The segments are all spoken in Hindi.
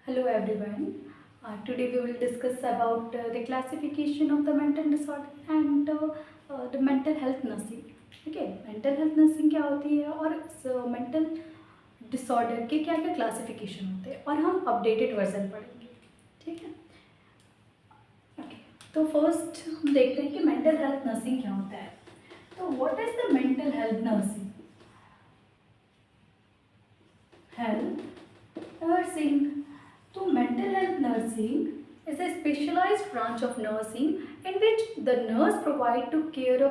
Hello everyone. Today we will discuss about the classification of the mental disorder and the mental health nursing. Okay, mental health nursing क्या होती है और mental disorder के क्या क्या classification होते हैं और हम updated version पढ़ेंगे. ठीक है. Okay. तो first हम देखते हैं कि mental health nursing क्या होता है. तो what is the mental health nursing? Health nursing. So mental health nursing is a specialized branch of nursing in which the nurse provide to care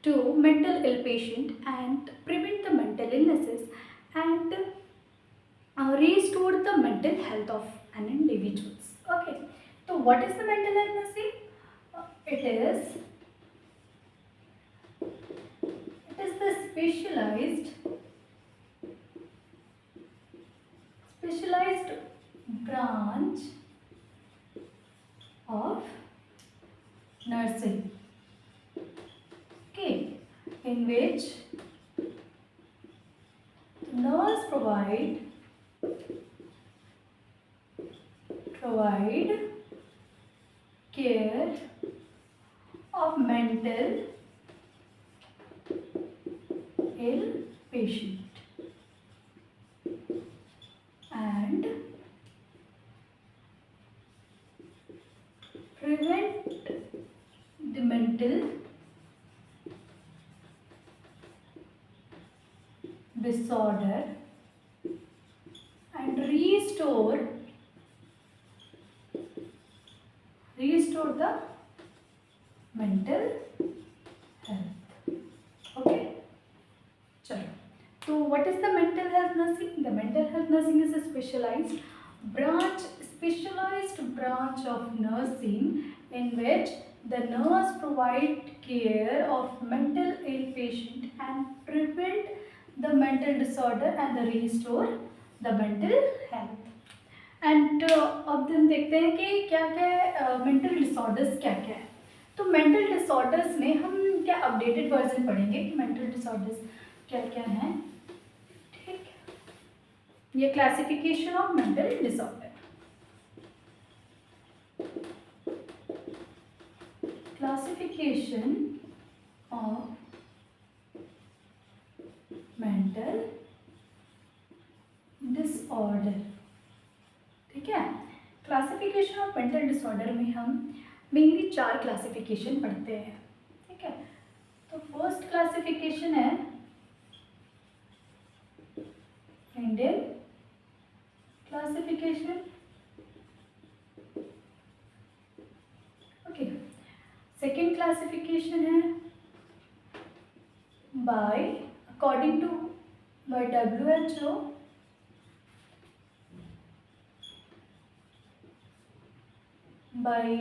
to mental ill patient and prevent the mental illnesses and restore the mental health of an individuals. Okay. So what is the mental health nursing? It is the specialized branch of nursing, okay, in which nurse provide care of mental ill patient and prevent the mental disorder and restore the mental health. Okay, chalo. So what is the mental health nursing? The mental health nursing is a specialized branch of nursing in which the nurse provide care of mental ill patient and prevent the mental disorder and the restore the mental health. And अब हम देखते हैं कि क्या क्या मेंटल डिसऑर्डर्स क्या क्या है. तो मेंटल डिसऑर्डर्स में हम क्या अपडेटेड वर्जन पढ़ेंगे कि मेंटल डिसऑर्डर्स क्या क्या हैं. ठीक है, ये classification of mental disorder. Classification of mental disorder. ठीक है, क्लासिफिकेशन ऑफ मेंटल डिसऑर्डर में हम मेनली 4 क्लासिफिकेशन पढ़ते हैं. ठीक है, तो फर्स्ट क्लासिफिकेशन है Indian classification. Okay, second classification है by according to by WHO. By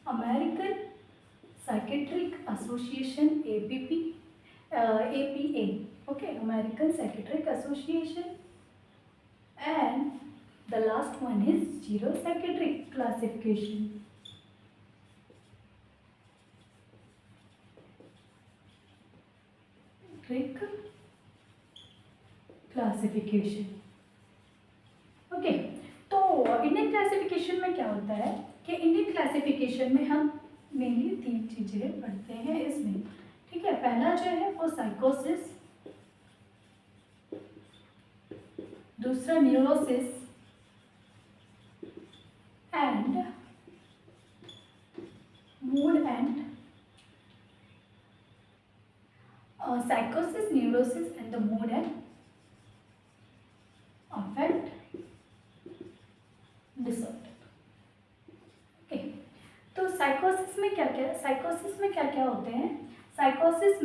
American Psychiatric Association APA, okay, American Psychiatric Association, and the last one is Zero Psychiatric Classification. Classification. Okay. तो इंडियन क्लासिफिकेशन में क्या होता है कि इंडियन क्लासिफिकेशन में हम मेनली 3 चीज़ें पढ़ते हैं इसमें. ठीक है, पहला जो है वो साइकोसिस, दूसरा न्यूरोसिस एंड मूड एंड साइकोसिस, neurosis and the mood and affect disorder. Okay, तो साइकोसिस में क्या क्या होते हैं. साइकोसिस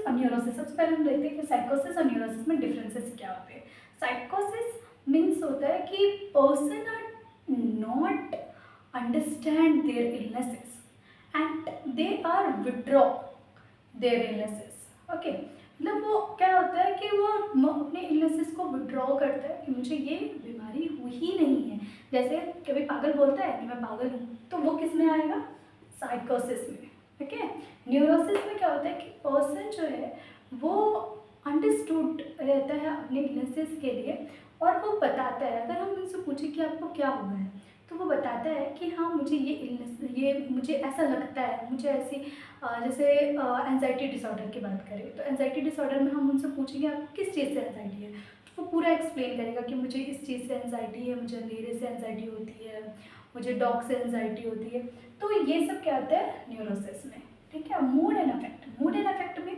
और न्यूरोसिस. सबसे पहले हम देखते हैं कि साइकोसिस और न्यूरोसिस में डिफरेंसेस क्या होते हैं. साइकोसिस मीन्स होता है कि person are not understand their illnesses and they are withdraw their illnesses. Okay, मतलब वो क्या होता है कि वो अपने इलनेसेस को विड्रॉ करता है कि मुझे ये बीमारी हुई ही नहीं है. जैसे कभी पागल बोलता है कि मैं पागल हूँ, तो वो किस में आएगा, साइकोसिस में. ठीक है, न्यूरोसिस में क्या होता है कि पर्सन जो है वो अंडरस्टूड रहता है अपने इलनेसेस के लिए, और वो बताता है, अगर हम उनसे पूछें कि आपको क्या हुआ है, तो वो बताता है कि हाँ मुझे ये इलनेस, ये मुझे ऐसा लगता है, मुझे ऐसी जैसे एंजाइटी डिसऑर्डर की बात करें, तो एंजाइटी डिसऑर्डर में हम उनसे पूछेंगे आपको किस चीज़ से एंजाइटी है, तो वो पूरा एक्सप्लेन करेगा कि मुझे इस चीज़ से एंजाइटी है, मुझे अंधेरे से एंजाइटी होती है, मुझे डॉग से एंजाइटी होती है। तो ये सब क्या आता है न्यूरोसिस में, ठीक है। Mood and affect, mood and affect में,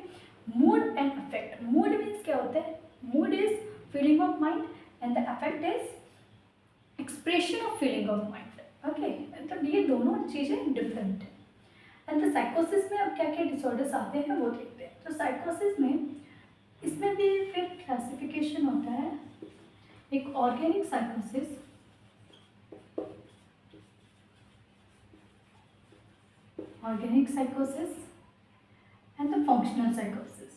mood and affect, mood means क्या होता है, mood is feeling of mind and the affect is expression of feeling of mind, okay. तो ये दोनों चीज़ें डिफरेंट है। एंड द साइकोसिस में अब क्या क्या डिसऑर्डर्स आते हैं वो देखते हैं। तो साइकोसिस में, इसमें भी फिर क्लासिफिकेशन होता है, एक organic साइकोसिस, organic psychosis and the functional psychosis.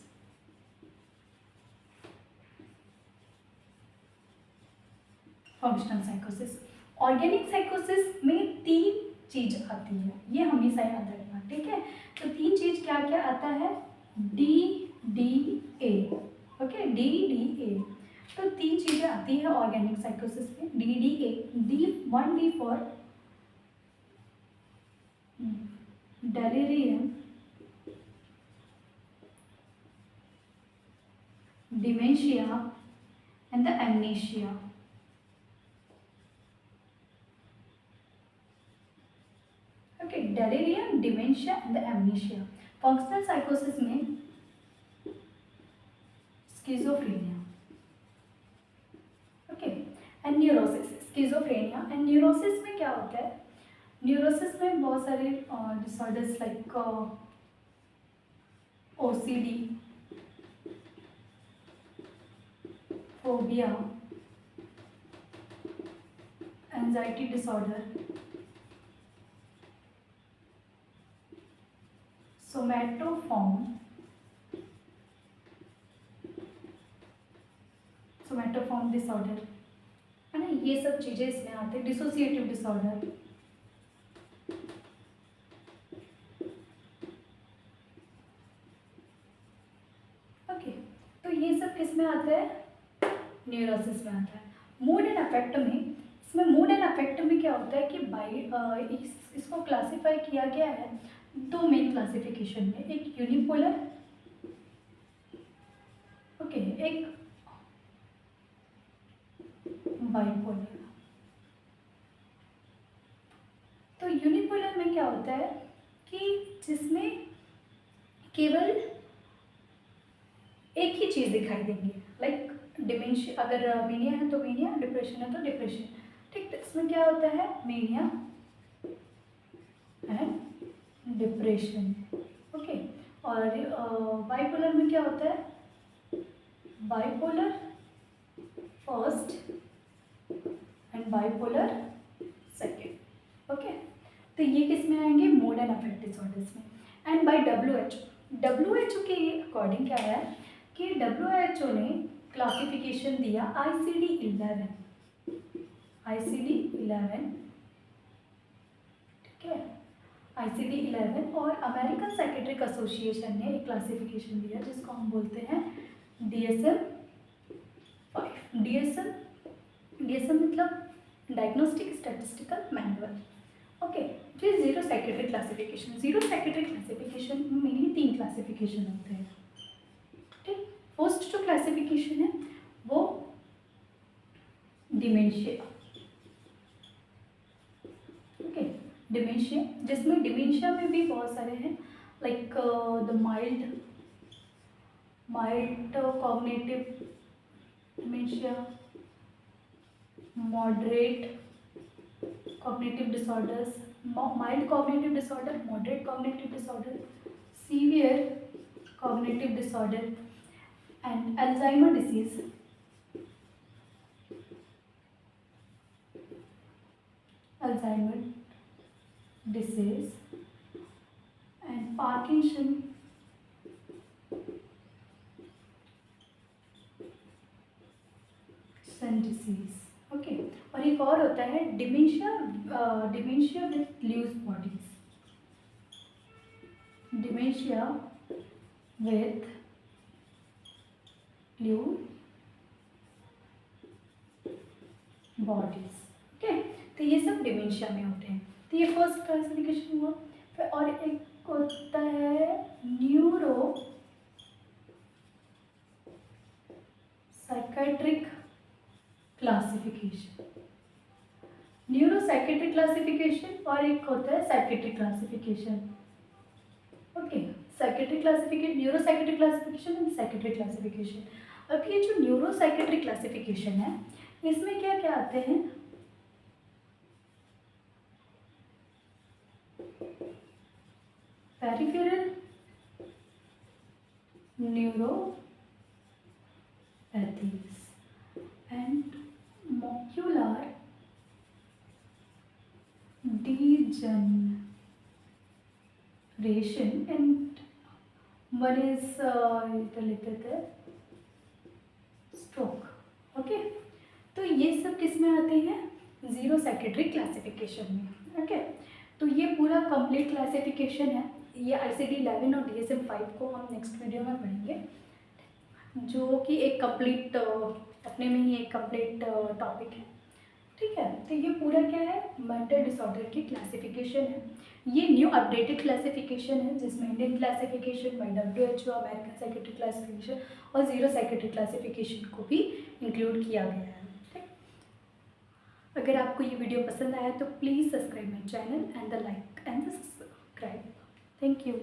Functional साइकोसिस, organic साइकोसिस में 3 चीज आती है, ये हमेशा याद रखना, ठीक है। तो 3 चीज क्या क्या आता है, DDA, ओके, DDA। तो 3 चीजें आती है ऑर्गेनिक साइकोसिस में, DDA, D for delirium, dementia and the amnesia. Okay, delirium, dementia and the amnesia. Functional psychosis में schizophrenia. Okay, and neurosis, schizophrenia and neurosis में क्या होता है, न्यूरोसिस में बहुत सारे disorders like OCD, phobia, anxiety disorder, somatoform disorder है ना, ये सब चीज़ें इसमें आते हैं। Dissociative disorder, okay. तो ये सब किस में आता है, न्यूरोसिस में आता है। मूड एंड अफेक्ट में, इसमें मूड एंड अफेक्ट में क्या होता है कि इसको क्लासिफाई किया गया है 2 मेन क्लासिफिकेशन में, एक यूनिपोलर, ओके, एक बाइपोलर। तो यूनिपोलर में क्या होता है कि जिसमें केवल एक ही चीज़ दिखाई देंगी, लाइक डिमेंशिया, अगर मेनिया है तो मेनिया, डिप्रेशन है तो डिप्रेशन, ठीक। तो इसमें क्या होता है, मेनिया एंड डिप्रेशन, ओके। और बाइपोलर में क्या होता है, bipolar first and bipolar second, okay. तो ये किस में आएंगे, मूड एंड अफेक्ट डिसऑर्डर्स में। एंड बाय WHO के अकॉर्डिंग क्या है कि WHO ने क्लासिफिकेशन दिया ICD-11, ठीक है, ICD-11। और अमेरिकन साइकेट्रिक एसोसिएशन ने एक क्लासिफिकेशन दिया जिसको हम बोलते हैं DSM-5। DSM मतलब डायग्नोस्टिक स्टैटिस्टिकल मैनुअल, ओके। फिर zero psychiatric classification, zero psychiatric classification में मेनली 3 क्लासिफिकेशन होते हैं, ठीक। फर्स्ट जो क्लासिफिकेशन है वो डिमेंशिया, ओके, डिमेंशिया, जिसमें डिमेंशिया में भी बहुत सारे हैं, like the mild cognitive dementia, moderate cognitive disorders, mild cognitive disorder, moderate cognitive disorder, severe cognitive disorder, and Alzheimer disease, and Parkinson disease, okay. और एक और होता है dementia with Lewy bodies, dementia with bodies. Okay, तो ये सब डिमेंशिया में होते हैं। तो ये फर्स्ट क्लासिफिकेशन हुआ। फिर और एक होता है neuro psychiatric classification, neuro psychiatric classification, और एक होता है psychiatric classification. Okay, psychiatric classification, neuro psychiatric classification and psychiatric classification. अब ये जो न्यूरो साइकेट्रिक क्लासिफिकेशन है, इसमें क्या क्या आते हैं? Peripheral neuropathies and macular degeneration, and one is stroke. Okay, तो ये सब किस में आते हैं? जीरो साइकेट्रिक क्लासिफिकेशन में। ओके, तो ये पूरा कंप्लीट क्लासिफिकेशन है। ये ICD-11 और DSM-5 को हम नेक्स्ट वीडियो में पढ़ेंगे, जो कि एक कंप्लीट अपने में ही एक कंप्लीट टॉपिक है। ठीक है, तो ये पूरा क्या है? मेंटल डिसऑर्डर की क्लासिफिकेशन है। ये न्यू अपडेटेड क्लासिफिकेशन है, जिसमें Indian classification bye WHO, American psychiatric classification और जीरो साइकेट्रिक क्लासिफिकेशन को भी इंक्लूड किया गया है। ठीक, अगर आपको ये वीडियो पसंद आया तो please subscribe my channel and the like and the subscribe. Thank you.